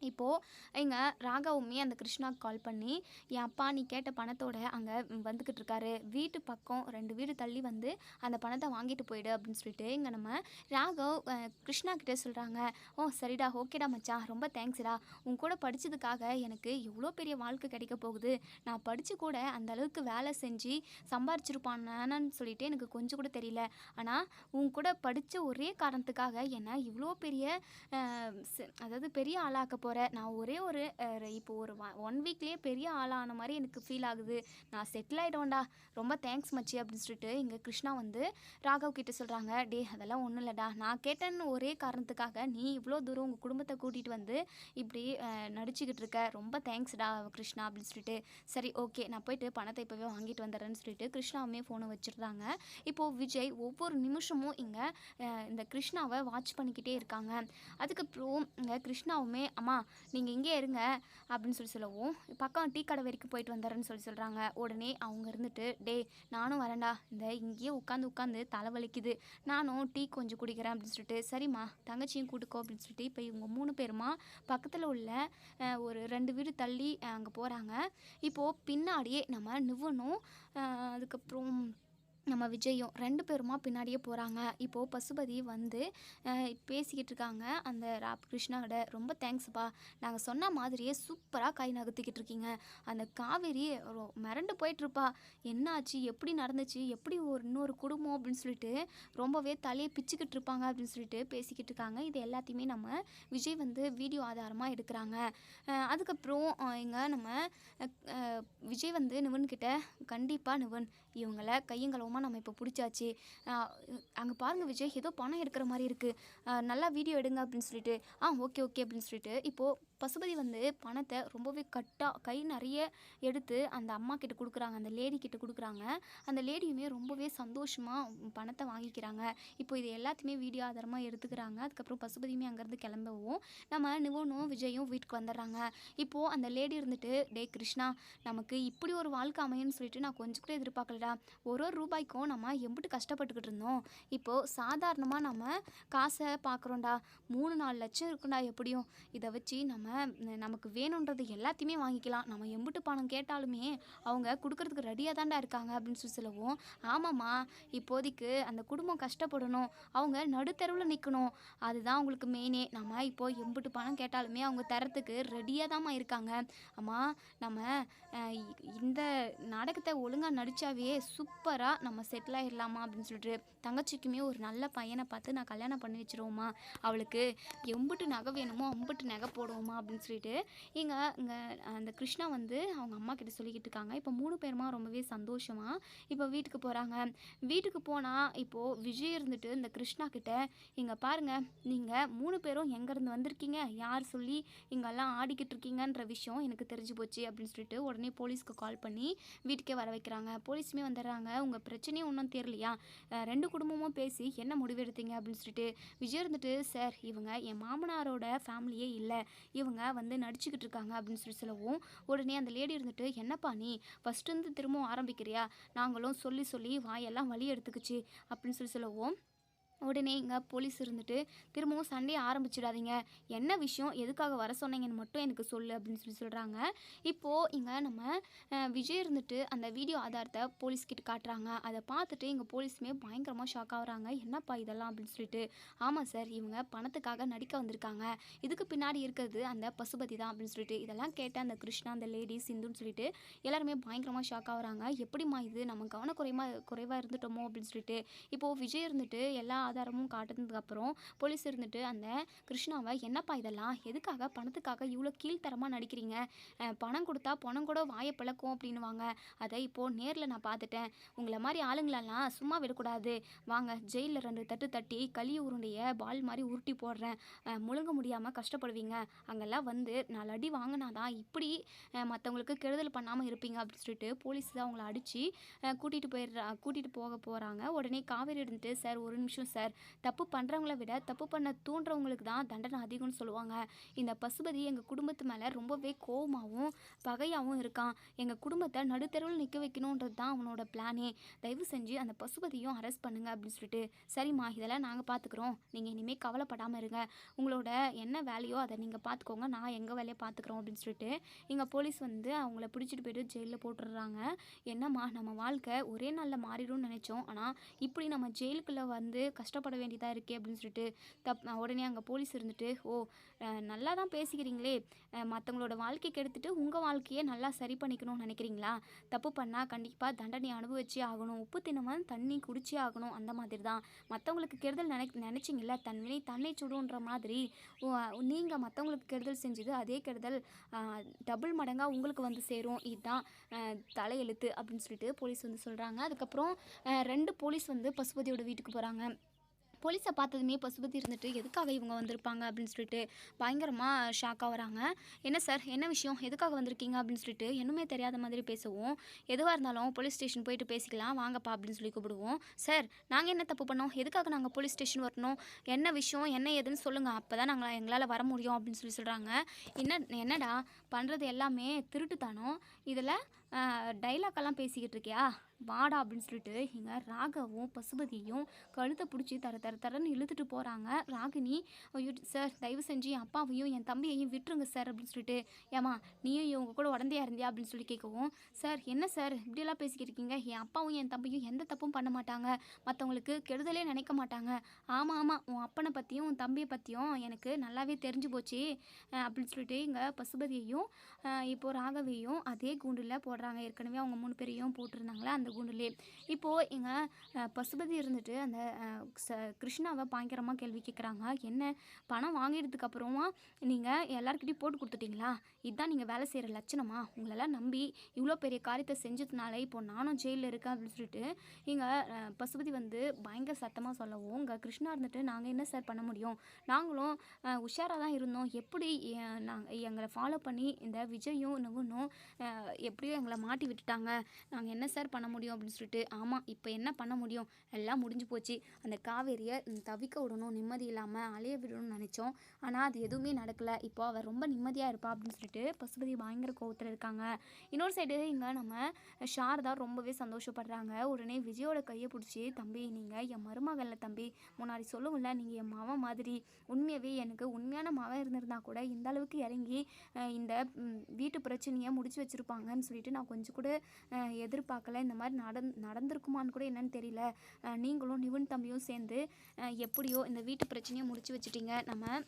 இப்போது எங்கள் ராகவுமே அந்த கிருஷ்ணாவுக்கு கால் பண்ணி, என் அப்பா நீ கேட்ட பணத்தோட அங்கே வந்துக்கிட்டு இருக்காரு, வீட்டு பக்கம் 2 வீடு தள்ளி வந்து அந்த பணத்தை வாங்கிட்டு போயிடு அப்படின்னு சொல்லிட்டு இங்கே நம்ம ராகவ் கிருஷ்ணா கிட்டே சொல்கிறாங்க. ஓ சரிடா, ஓகேடா மச்சான், ரொம்ப தேங்க்ஸ்டா, உன் கூட படித்ததுக்காக எனக்கு எவ்வளோ பெரிய வாழ்க்கை கிடைக்க போகுது, நான் படித்து கூட அந்த அளவுக்கு வேலை செஞ்சு சம்பாரிச்சிருப்பானு சொல்லிட்டு எனக்கு கொஞ்சம் கூட தெரியல, ஆனால் உன் கூட படித்த ஒரே காரணத்துக்காக என்னை இவ்வளோ பெரிய அதாவது பெரிய ஆளாக்க போகிற, நான் ஒரே ஒரு இப்போ ஒரு 1 வீக்லேயே பெரிய ஆளான மாதிரி எனக்கு ஃபீல் ஆகுது, நான் செட்டில் ஆகிட்டோம்டா, ரொம்ப தேங்க்ஸ் மச்சி அப்படின்னு சொல்லிட்டு இங்கே கிருஷ்ணா வந்து ராகவ் கிட்டே சொல்கிறாங்க. டே அதெல்லாம் ஒன்றும் இல்லைடா, நான் கேட்டேன்னு ஒரே காரணத்துக்காக நீ இவ்வளோ தூரம் உங்கள் குடும்பத்தை கூட்டிகிட்டு வந்து இப்படி நடிச்சுக்கிட்டு இருக்க, ரொம்ப தேங்க்ஸ்டா கிருஷ்ணா அப்படின்னு சொல்லிட்டு, சரி ஓகே நான் போயிட்டு பணத்தை இப்போவே வாங்கிட்டு வந்துடுறேன்னு சொல்லிட்டு கிருஷ்ணாவுமே ஃபோனை வச்சுருந்தாங்க. இப்போது விஜய் ஒவ்வொரு நிமிஷமும் இங்கே இந்த கிருஷ்ணாவை வாட்ச் பண்ணிக்கிட்டே இருக்காங்க. அதுக்கப்புறம் இங்கே கிருஷ்ணாவுமே, அம்மா நீங்கள் இங்கே இருங்க அப்படின்னு சொல்லவும், பக்கம் டீ கடை வரைக்கும் போயிட்டு வந்துடுறேன்னு சொல்கிறாங்க. உடனே அவங்க இருந்துட்டு, டே நானும் வரேன்டா, இந்த இங்கேயே உட்காந்து தலைவலிக்குது, நானும் டீ கொஞ்சம் குடிக்கிறேன் அப்படின்னு சொல்லிட்டு, சரிம்மா தங்கச்சியும் கூட்டுக்கோ அப்படின்னு சொல்லிட்டு இப்போ இவங்க 3 பேருமா பக்கத்தில் உள்ள ஒரு 2 வீடு தள்ளி அங்கே போகிறாங்க. இப்போது பின்னாடியே நம்ம நிவனும் அதுக்கப்புறம் நம்ம விஜயும் 2 பேருமா பின்னாடியே போகிறாங்க. இப்போது பசுபதி வந்து பேசிக்கிட்டு இருக்காங்க அந்த கிருஷ்ணா கிட்ட, ரொம்ப தேங்க்ஸ்ப்பா, நாங்கள் சொன்ன மாதிரியே சூப்பராக கை நகர்த்திக்கிட்டு இருக்கீங்க, அந்த காவேரி மிரண்டு போயிட்டுருப்பா, என்னாச்சு எப்படி நடந்துச்சு, எப்படி இன்னொரு குடும்பம் அப்படின்னு சொல்லிட்டு ரொம்பவே தலையை பிச்சுக்கிட்டு இருப்பாங்க அப்படின்னு சொல்லிட்டு பேசிக்கிட்டு இருக்காங்க. இது எல்லாத்தையுமே நம்ம விஜய் வந்து வீடியோ ஆதாரமாக எடுக்கிறாங்க. அதுக்கப்புறம் இங்கே நம்ம விஜய் வந்து நிவன்கிட்ட, கண்டிப்பாக நிவன் இவங்கள கையங்களவுமா நம்ம இப்போ பிடிச்சாச்சு, அங்கே பாருங்கள் விஜய் ஏதோ பணம் எடுக்கிற மாதிரி இருக்குது, நல்லா வீடியோ எடுங்க அப்படின்னு சொல்லிட்டு, ஓகே ஓகே அப்படின்னு சொல்லிட்டு இப்போது பசுபதி வந்து பணத்தை ரொம்பவே கை நிறைய எடுத்து அந்த அம்மா கிட்ட கொடுக்குறாங்க, அந்த லேடி கிட்ட கொடுக்குறாங்க. அந்த லேடியுமே ரொம்பவே சந்தோஷமாக பணத்தை வாங்கிக்கிறாங்க. இப்போ இது எல்லாத்தையுமே வீடியோ ஆதாரமாக எடுத்துக்கிறாங்க. அதுக்கப்புறம் பசுபதியுமே அங்கேருந்து கிளம்பவும் நம்ம நிவனும் விஜயும் வீட்டுக்கு வந்துடுறாங்க. இப்போது அந்த லேடி இருந்துட்டு, டே கிருஷ்ணா, நமக்கு இப்படி ஒரு வாழ்க்கை அமையும்னு சொல்லிட்டு நான் கொஞ்சம் கூட எதிர்பார்க்கலடா, ஒரு ரூபாய்க்கும் நம்ம எம்பிட்டு கஷ்டப்பட்டுக்கிட்டு இருந்தோம், இப்போது சாதாரணமாக நம்ம காசை பார்க்குறோம்டா, 3-4 லட்சம் இருக்குண்டா எப்படியும், இதை வச்சு நமக்கு வேணுன்றது எல்லாத்தையுமே வாங்கிக்கலாம், நம்ம எம்பிட்டு பணம் கேட்டாலுமே அவங்க கொடுக்கறதுக்கு ரெடியாக தான்டா இருக்காங்க அப்படின்னு சொல்லவும், ஆமாம்மா இப்போதைக்கு அந்த குடும்பம் கஷ்டப்படணும், அவங்க நடுத்தருவில் நிற்கணும், அதுதான் அவங்களுக்கு மெயினே, நம்ம இப்போது எம்பிட்டு பணம் கேட்டாலுமே அவங்க தரத்துக்கு ரெடியாக தாம்மா இருக்காங்க, அம்மா நம்ம இந்த நாடகத்தை ஒழுங்காக நடித்தாவே சூப்பராக நம்ம செட்டில் ஆகிடலாமா அப்படின்னு சொல்லிட்டு, தங்கச்சிக்குமே ஒரு நல்ல பையனை பார்த்து நான் கல்யாணம் பண்ணி வச்சுருவோம்மா, அவளுக்கு எம்பிட்டு நகை வேணுமோ அம்பிட்டு நகை போடுவோமா அப்படின்னு சொல்லிட்டு இங்கே அந்த கிருஷ்ணா வந்து அவங்க அம்மா கிட்ட சொல்லிக்கிட்டு இருக்காங்க. இப்போ 3 பேருமா ரொம்பவே சந்தோஷமாக இப்போ வீட்டுக்கு போகிறாங்க. வீட்டுக்கு போனால் இப்போது விஜய் இருந்துட்டு இந்த கிருஷ்ணா கிட்ட, இங்கே பாருங்கள் நீங்கள் 3 பேரும் எங்கேருந்து வந்திருக்கீங்க, யார் சொல்லி இங்கெல்லாம் ஆடிக்கிட்டு இருக்கீங்கன்ற விஷயம் எனக்கு தெரிஞ்சு போச்சு அப்படின்னு சொல்லிட்டு உடனே போலீஸ்க்கு கால் பண்ணி வீட்டுக்கே வர வைக்கிறாங்க. போலீஸுமே வந்துடுறாங்க. உங்கள் பிரச்சனையும் ஒன்றும் தெரியலையா, 2 குடும்பமும் பேசி என்ன முடிவெடுத்தீங்க அப்படின்னு சொல்லிட்டு விஜய் இருந்துட்டு, சார் இவங்க என் மாமனாரோட ஃபேமிலியே இல்லை, இவங்க வந்து நடிச்சுக்கிட்டு இருக்காங்க அப்படின்னு சொல்லவும், உடனே அந்த லேடி இருந்துட்டு, என்னப்பா நீ ஃபஸ்ட்டு இருந்து திரும்பவும் ஆரம்பிக்கிறியா, நாங்களும் சொல்லி வாயெல்லாம் வலி எடுத்துக்கிச்சு அப்படின்னு சொல்லவும், உடனே இங்கே போலீஸ் இருந்துட்டு திரும்பவும் சண்டையை ஆரம்பிச்சிடாதீங்க, என்ன விஷயம், எதுக்காக வர சொன்னீங்கன்னு மட்டும் எனக்கு சொல்லு அப்படின்னு சொல்கிறாங்க. இப்போது இங்கே நம்ம விஜய் இருந்துட்டு அந்த வீடியோ ஆதாரத்தை போலீஸ்கிட்ட காட்டுறாங்க. அதை பார்த்துட்டு இங்கே போலீஸுமே பயங்கரமாக ஷாக் ஆகுறாங்க. என்னப்பா இதெல்லாம் அப்படின்னு சொல்லிட்டு. ஆமாம் சார், இவங்க பணத்துக்காக நடிக்க வந்திருக்காங்க, இதுக்கு பின்னாடி இருக்கிறது அந்த பசுபதி தான் அப்படின்னு சொல்லிட்டு. இதெல்லாம் கேட்ட அந்த கிருஷ்ணா, அந்த லேடி சிந்துன்னு சொல்லிட்டு எல்லாருமே பயங்கரமாக ஷாக் ஆகுறாங்க. எப்படிம்மா இது, நம்ம குறைவாக இருந்துட்டோமோ அப்படின்னு சொல்லிட்டு. இப்போது விஜய் இருந்துட்டு எல்லா ஆதாரமும் காட்டுனதுக்கப்புறம் போலீஸ் இருந்துட்டு அந்த கிருஷ்ணாவை, என்னப்பா இதெல்லாம், எதுக்காக பணத்துக்காக இவ்வளோ கீழ்த்தரமாக நடிக்கிறீங்க, பணம் கொடுத்தா பணம் கூட வாயை பிளக்கும் அப்படின்னுவாங்க. அதை இப்போது நேரில் நான் பார்த்துட்டேன், உங்களை மாதிரி ஆளுங்களெல்லாம் சும்மா விடக்கூடாது, வாங்க ஜெயிலில் 2 தட்டு தட்டி களி உருண்டைய பால் மாதிரி உருட்டி போடுறேன், முழுங்க முடியாமல் கஷ்டப்படுவீங்க, அங்கெல்லாம் வந்து 4 அடி வாங்கினாதான் இப்படி மற்றவங்களுக்கு கெடுதல் பண்ணாமல் இருப்பீங்க அப்படின்னு சொல்லிட்டு போலீஸ் தான் அவங்கள அடித்து கூட்டிகிட்டு போக போகிறாங்க. உடனே காவேரி இருந்துட்டு, சார் ஒரு நிமிஷம் சார், தப்பு பண்ணுறவங்கள விட தப்பு பண்ண தூண்டுறவங்களுக்கு தான் தண்டனை அதிகம்னு சொல்லுவாங்க. இந்த பசுபதி எங்கள் குடும்பத்து மேலே ரொம்பவே கோவமாகவும் பகையாகவும் இருக்கான், எங்கள் குடும்பத்தை நடுத்தெருவில் நிற்க வைக்கணுன்றது தான் அவனோட பிளானே, தயவு செஞ்சு அந்த பசுபதியும் அரெஸ்ட் பண்ணுங்க அப்படின்னு சொல்லிட்டு. சரிம்மா, இதெல்லாம் நாங்கள் பார்த்துக்குறோம், நீங்கள் இனிமேல் கவலைப்படாமல் இருங்க, உங்களோட என்ன வேலையோ அதை நீங்கள் பார்த்துக்கோங்க, நான் எங்கள் வேலையை பார்த்துக்குறோம் அப்படின்னு சொல்லிட்டு இங்கே போலீஸ் வந்து அவங்கள பிடிச்சிட்டு போய்ட்டு ஜெயிலில் போட்டுடுறாங்க. என்னம்மா, நம்ம வாழ்க்கை ஒரே நாளில் மாறிடும்னு நினச்சோம், ஆனால் இப்படி நம்ம ஜெயிலுக்குள்ளே வந்து கஷ்டப்பட வேண்டியதாக இருக்கே அப்படின்னு சொல்லிட்டு உடனே அங்கே போலீஸ் இருந்துட்டு, ஓ நல்லா தான் பேசிக்கிறீங்களே, மற்றவங்களோட வாழ்க்கைக்கு எடுத்துகிட்டு உங்கள் வாழ்க்கையை நல்லா சரி பண்ணிக்கணும்னு நினைக்கிறீங்களா, தப்பு பண்ணால் கண்டிப்பாக தண்டனை அனுபவிச்சே ஆகணும், உப்பு தினவன் தண்ணி குடிச்சே ஆகணும், அந்த மாதிரி தான் மற்றவங்களுக்கு கெடுதல் நினச்சிங்கள, தன் வினை தன்னை சுடுன்ற மாதிரி நீங்கள் மற்றவங்களுக்கு கெடுதல் செஞ்சது அதே கெடுதல் டபுள் மடங்காக உங்களுக்கு வந்து சேரும், இதுதான் தலையெழுத்து அப்படின்னு சொல்லிட்டு போலீஸ் வந்து சொல்கிறாங்க. அதுக்கப்புறம் 2 போலீஸ் வந்து பசுபதியோட வீட்டுக்கு போகிறாங்க. போலீஸை பார்த்ததுமே பசுபதி இருந்துட்டு, எதுக்காக இவங்க வந்திருப்பாங்க அப்படின்னு சொல்லிட்டு பயங்கரமாக ஷாக்காக வராங்க. என்ன சார், என்ன விஷயம், எதுக்காக வந்திருக்கீங்க அப்படின்னு சொல்லிட்டு இன்னுமே தெரியாத மாதிரி பேசுவோம். எதுவாக இருந்தாலும் போலீஸ் ஸ்டேஷன் போயிட்டு பேசிக்கலாம் வாங்கப்பா அப்படின்னு சொல்லி கூப்பிடுவோம். சார், நாங்கள் என்ன தப்பு பண்ணோம், எதுக்காக நாங்கள் போலீஸ் ஸ்டேஷன் வரணும், என்ன விஷயம் என்ன ஏதுன்னு சொல்லுங்கள், அப்போ தான் எங்களால் வர முடியும் அப்படின்னு சொல்கிறாங்க. என்னடா பண்ணுறது எல்லாமே திருட்டுத்தானோ, இதில் டைலாக்கெல்லாம் பேசிக்கிட்டு இருக்கியா, வாடா அப்படின்னு சொல்லிட்டு இங்கே ராகவும் பசுபதியையும் கழுத்தை பிடிச்சி தரன்னு இழுத்துட்டு போகிறாங்க. ராகினி, ஐயோ சார், தயவு செஞ்சு என் அப்பாவையும் என் தம்பியையும் விட்டுருங்க சார் அப்படின்னு சொல்லிட்டு. ஏமா, நீயும் இவங்க கூட உடந்தையா இருந்தியா அப்படின்னு சொல்லி கேட்கவும், சார் என்ன சார் இப்படியெல்லாம் பேசிக்கிட்டு இருக்கீங்க, என் அப்பாவும் என் தம்பியும் எந்த தப்பும் பண்ண மாட்டாங்க, மற்றவங்களுக்கு கெடுதலே நினைக்க மாட்டாங்க, ஆமாம் உன் அப்பனை பற்றியும் உன் தம்பியை பற்றியும் எனக்கு நல்லாவே தெரிஞ்சு போச்சு அப்படின்னு சொல்லிட்டு இங்கே பசுபதியையும் இப்போது ராகவையும் அதே கூண்டில் போடுறாங்க. ஏற்கனவே அவங்க 3 பேரையும் போட்டிருந்தாங்களே அந்த கூண்டுலே. இப்போது எங்கள் பசுபதி இருந்துட்டு அந்த கிருஷ்ணாவை பயங்கரமாக கேள்வி கேட்குறாங்க. என்ன, பணம் வாங்கினதுக்கு அப்புறமா நீங்கள் எல்லாருக்கிட்டையும் போட்டு கொடுத்துட்டிங்களா, இதுதான் நீங்கள் வேலை செய்கிற லட்சணமா, உங்களெல்லாம் நம்பி இவ்வளோ பெரிய காரியத்தை செஞ்சதுனால இப்போ நானும் ஜெயிலில் இருக்கேன் அப்படின்னு சொல்லிட்டு இங்கே பசுபதி வந்து பயங்கர சத்தமாக சொல்லவும், இங்கே கிருஷ்ணா இருந்துட்டு, நாங்கள் என்ன சார் பண்ண முடியும், நாங்களும் உஷாராக தான் இருந்தோம், எப்படி நாங்கள் எங்களை ஃபாலோ பண்ணி இந்த விஜயும் நுவனும் எப்படியோ எங்களை மாட்டி விட்டுட்டாங்க, நாங்கள் என்ன சார் பண்ண முடியும் அப்படின்னு சொல்லிட்டு. ஆமாம், இப்போ என்ன பண்ண முடியும், எல்லாம் முடிஞ்சு போச்சு, அந்த காவேரியை தவிக்க விடணும், நிம்மதி இல்லாமல் அலைய விடணும்னு நினச்சோம், ஆனால் அது எதுவுமே நடக்கலை, இப்போ அவள் ரொம்ப நிம்மதியாக இருப்பா அப்படின்னு சொல்லிட்டு பசுபதி பயங்கர கோவத்தில் இருக்காங்க. இன்னொரு சைடு இங்கே நம்ம சாரதா ரொம்பவே சந்தோஷப்படுறாங்க. உடனே விஜயோட கையை பிடிச்சி, தம்பி நீங்கள் என் மருமகள்ல தம்பி, முன்னாடி சொல்லுவோம்ல நீங்கள் என் மவன் மாதிரி, உண்மையாகவே எனக்கு உண்மையான மவன் இருந்திருந்தா கூட இந்த அளவுக்கு இறங்கி இந்த வீட்டு பிரச்சனையை முடிச்சு வச்சுருப்பாங்கன்னு சொல்லிட்டு நான் கொஞ்சம் கூட எதிர்பார்க்கல, இந்த மாதிரி நடந்திருக்குமான்னு கூட என்னன்னு தெரியல, நீங்களும் நிவன் தம்பியும் சேர்ந்து எப்படியோ இந்த வீட்டு பிரச்சனையை முடிச்சு வச்சுட்டீங்க, நம்ம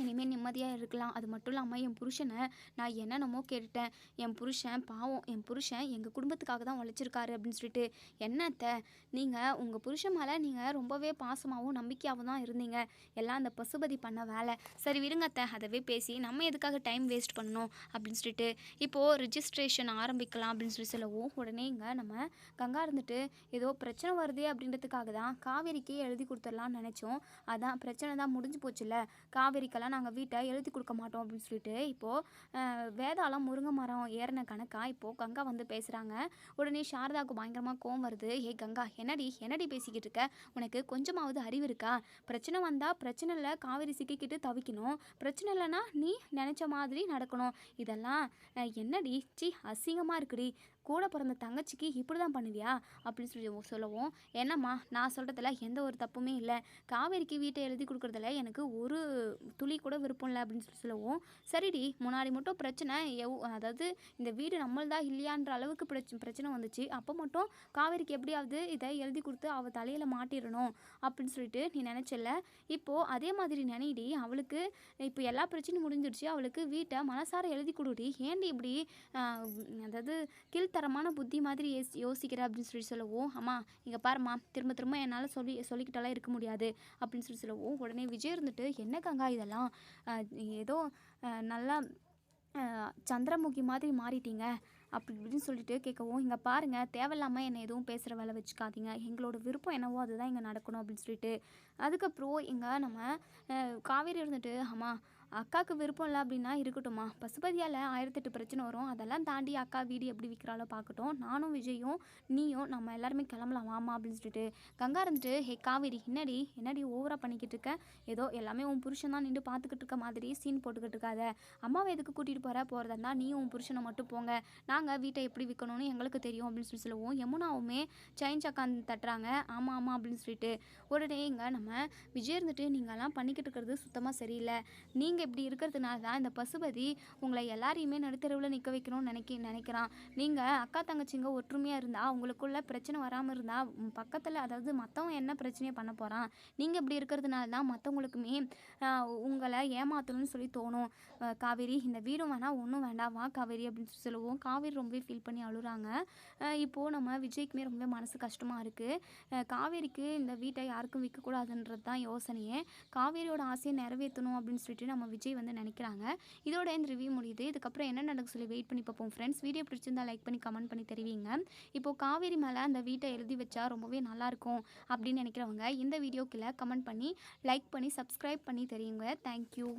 இனிமேல் நிம்மதியாக இருக்கலாம், அது மட்டும் இல்லாமல் என் புருஷனை நான் என்னென்னமோ கேட்டுட்டேன், என் புருஷன் பாவம், என் புருஷன் எங்கள் குடும்பத்துக்காக தான் உழைச்சிருக்காரு அப்படின்னு சொல்லிட்டு. என்னத்த, நீங்கள் உங்கள் புருஷன் மேலே நீங்கள் ரொம்பவே பாசமாகவும் நம்பிக்கையாகவும் தான் இருந்தீங்க, எல்லாம் அந்த பசுபதி பண்ண வேலை, சரி விடுங்கத்த, அதவே பேசி நம்ம எதுக்காக டைம் வேஸ்ட் பண்ணணும் அப்படின்னு சொல்லிட்டு இப்போது ரிஜிஸ்ட்ரேஷன் ஆரம்பிக்கலாம் அப்படின்னு சொல்லவும், உடனே இங்கே நம்ம கங்கா இருந்துட்டு, ஏதோ பிரச்சனை வருதே அப்படின்றதுக்காக தான் காவேரிக்கே எழுதி கொடுத்துடலான்னு நினச்சோம், அதான் பிரச்சனை தான் முடிஞ்சு போச்சுல்ல, காவேரிக்கு காசுக்கெல்லாம் நாங்கள் வீட்டை எழுதி கொடுக்க மாட்டோம் அப்படின்னு சொல்லிட்டு இப்போது வேதாளம் முருங்கை மரம் ஏறின கணக்கா இப்போது கங்கா வந்து பேசுகிறாங்க. உடனே சாரதாவுக்கு பயங்கரமாக கோவம் வருது. ஏ கங்கா, என்னடி என்னடி பேசிக்கிட்டு இருக்க? உனக்கு கொஞ்சமாவது அறிவு இருக்கா? பிரச்சனை வந்தால் பிரச்சனை இல்லை, காவேரி சிக்கிக்கிட்டு தவிக்கணும். பிரச்சனை இல்லைன்னா நீ நினச்ச மாதிரி நடக்கணும். இதெல்லாம் என்னடி சி அசிங்கமாக இருக்குடி. கூட பிறந்த தங்கச்சிக்கு இப்படி தான் பண்ணுவியா அப்படின்னு சொல்லவும், என்னம்மா நான் சொல்கிறதுல எந்த ஒரு தப்புமே இல்லை. காவேரிக்கு வீட்டை எழுதி கொடுக்குறதுல எனக்கு ஒரு துளி கூட விருப்பம் இல்லை அப்படின்னு சொல்லவும், சரிடி முன்னாடி மட்டும் பிரச்சனை அதாவது இந்த வீடு நம்மள்தா இல்லையான்ற அளவுக்கு பிரச்சனை வந்துச்சு. அப்போ மட்டும் காவேரிக்கு எப்படியாவது இதை எழுதி கொடுத்து அவள் தலையில் மாட்டிடணும் அப்படின்னு சொல்லிட்டு நீ நினச்சில்ல. இப்போது அதே மாதிரி நினைடி. அவளுக்கு இப்போ எல்லா பிரச்சனையும் முடிஞ்சிடுச்சு. அவளுக்கு வீட்டை மனசார எழுதி கொடுடி. ஏண்டி இப்படி அதாவது கீழ்த்தரமான புத்தி மாதிரி யோசிக்கிற அப்படின்னு சொல்லவும், அம்மா இங்கே பாரும்மா, திரும்ப திரும்ப என்னால் சொல்லிக்கிட்டாலாம் இருக்க முடியாது அப்படின்னு சொல்லவும், உடனே விஜய் இருந்துட்டு, என்ன கங்கா இதெல்லாம் ஏதோ நல்லா சந்திரமுகி மாதிரி மாறிட்டீங்க அப்படி இப்படின்னு சொல்லிட்டு கேட்கவும், இங்கே பாருங்கள், தேவையில்லாமல் என்னை எதுவும் பேசுகிற வேலை வச்சுக்காதீங்க. எங்களோட விருப்பம் என்னவோ அதுதான் இங்கே நடக்கணும் அப்படின்னு சொல்லிட்டு, அதுக்கப்புறம் இங்கே நம்ம காவேரி இருந்துட்டு, அம்மா அக்காவுக்கு விருப்பம் இல்லை அப்படின்னா இருக்கட்டும்மா, பசுபதியால் 1008 பிரச்சனை வரும், அதெல்லாம் தாண்டி அக்கா வீடு எப்படி விற்கிறாலோ பார்க்கட்டும், நானும் விஜயும் நீயும் நம்ம எல்லாருமே கிளம்பலாம் வாமா அப்படின்னு சொல்லிட்டு கங்கா இருந்துட்டு, ஹே காவேரி என்னடி ஓவராக பண்ணிக்கிட்டு இருக்க? ஏதோ எல்லாமே உன் புருஷன் தான் நின்று பார்த்துக்கிட்டு இருக்க மாதிரி சீன் போட்டுக்கிட்டு இருக்காத. அம்மாவை எதுக்கு கூட்டிகிட்டு போகிறதா இருந்தால் நீயும் உன் புருஷனை மட்டும் போங்க, நாங்கள் வீட்டை எப்படி விற்கணும்னு எங்களுக்கு தெரியும் அப்படின்னு சொல்லுவோம். யமுனாவுமே செயின் சக்கான் தட்டுறாங்க. ஆமாம் ஆமாம் அப்படின்னு சொல்லிட்டு உடனே இங்கே நம்ம விஜய் இருந்துட்டு, நீங்கள்லாம் பண்ணிக்கிட்டு இருக்கிறது சுத்தமாக சரியில்லை. நீங்கள் இப்படி இருக்கிறதுனால தான் இந்த பசுபதி உங்களை எல்லாரையுமே நடுத்தரவில் நிற்க வைக்கணும்னு நினைக்கிறான். நீங்கள் அக்கா தங்கச்சிங்க ஒற்றுமையாக இருந்தால் அவங்களுக்குள்ள பிரச்சனை வராமல் இருந்தால் பக்கத்தில் அதாவது மற்றவன் என்ன பிரச்சனையை பண்ண போகிறான்? நீங்கள் இப்படி இருக்கிறதுனால தான் மற்றவங்களுக்குமே உங்களை ஏமாற்றணும்னு சொல்லி தோணும். காவேரி இந்த வீடும் வேணாம், ஒன்றும் வேண்டாம், வா காவேரி அப்படின்னு சொல்லுவோம். காவேரி ரொம்பவே ஃபீல் பண்ணி அழுகிறாங்க. இப்போது நம்ம விஜய்க்குமே ரொம்ப மனசு கஷ்டமாக இருக்குது. காவேரிக்கு இந்த வீட்டை யாருக்கும் விற்கக்கூடாதுன்றது தான் யோசனையே. காவேரியோட ஆசையை நிறைவேற்றணும் அப்படின்னு சொல்லிட்டு நம்ம விஜய் வந்து நினைக்கிறாங்க. இதோட இந்த ரிவ்யூ முடியுது. இதுக்கப்புறம் என்ன நடக்கும் சொல்லி வெயிட் பண்ணி பார்ப்போம் ஃப்ரெண்ட்ஸ். வீடியோ பிடிச்சிருந்தா லைக் பண்ணி கமெண்ட் பண்ணி தெரிவிங்க. இப்போது காவேரி மேலே அந்த வீட்டை எழுதி வச்சா ரொம்பவே நல்லாயிருக்கும் அப்படின்னு நினைக்கிறவங்க இந்த வீடியோக்குள்ளே கமெண்ட் பண்ணி லைக் பண்ணி சப்ஸ்கிரைப் பண்ணி தெரியுங்க. தேங்க்யூ.